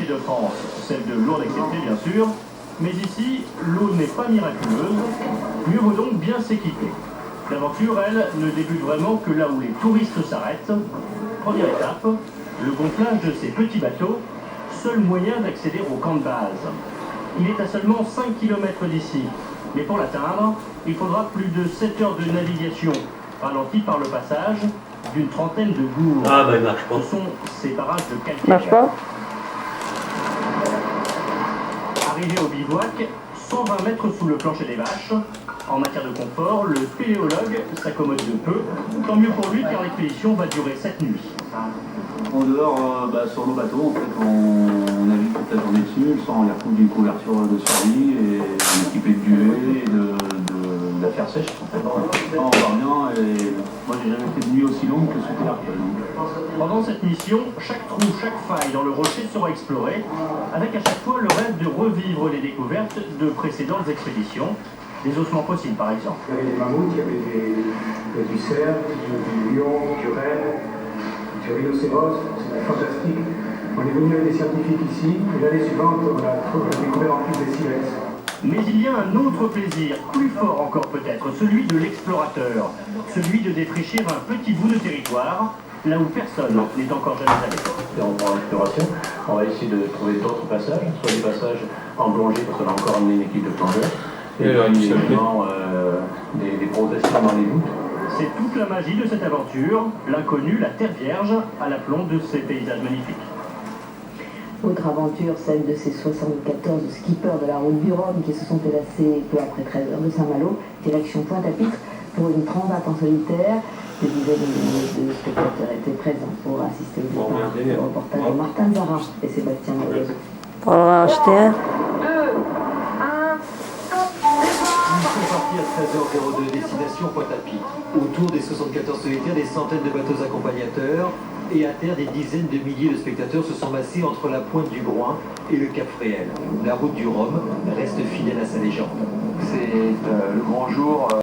d'Île-de-France, celle de Lourdes exceptée bien sûr, mais ici, l'eau n'est pas miraculeuse, mieux vaut donc bien s'équiper. L'aventure, elle, ne débute vraiment que là où les touristes s'arrêtent. Première étape, le gonflage de ces petits bateaux, seul moyen d'accéder au camp de base. Il est à seulement 5 km d'ici, mais pour l'atteindre, il faudra plus de 7 heures de navigation, ralentie par le passage d'une trentaine de gourdes. Ah bah il marche pas. Ce sont ces barrages de calcaire. Marche pas. Arrivé au bivouac, 120 mètres sous le plancher des vaches. En matière de confort, le spéléologue s'accommode de peu. Tant mieux pour lui car l'expédition va durer 7 nuits. En dehors, sur nos bateaux, en fait, on navigue toute la journée dessus, sans les recouvre d'une couverture de survie et équipé de duvet et de la fer sèche. En fait, on va rien et moi j'ai jamais fait de nuit aussi longue que sous terre. Pendant cette mission, chaque trou, chaque faille dans le rocher sera explorée, avec à chaque fois le rêve de revivre les découvertes de précédentes expéditions. Des ossements fossiles, par exemple. Il y avait des mammouths, il y avait du cerf, du lion, du renne, du rhinocéros, c'était fantastique. On est venu avec des scientifiques ici, et l'année suivante, on a découvert en plus des silex. Mais il y a un autre plaisir, plus fort encore peut-être, celui de l'explorateur, celui de défricher un petit bout de territoire, là où personne n'est encore jamais allé. Et on prend l'exploration, on va essayer de trouver d'autres passages, soit des passages en plongée, parce qu'on a encore amené une équipe de plongeurs. Et également des progressions dans les voûtes. C'est toute la magie de cette aventure, l'inconnu, la terre vierge, à l'aplomb de ces paysages magnifiques. Autre aventure, celle de ces 74 skippers de la route du Rhum qui se sont élassés peu après 13 heures de Saint-Malo, direction Pointe-à-Pitre, pour une transat en solitaire. Des dizaines de milliers de spectateurs étaient présents pour assister au départ. Au reportage de Martin Zara et Sébastien Maillot. Pour en acheter un. Ils sont partis à 13h02, destination Pointe-à-Pitre. Autour des 74 solitaires, des centaines de bateaux accompagnateurs. Et à terre, des dizaines de milliers de spectateurs se sont massés entre la pointe du Groin et le Cap Fréhel. La route du Rhum reste fidèle à sa légende. C'est le grand jour.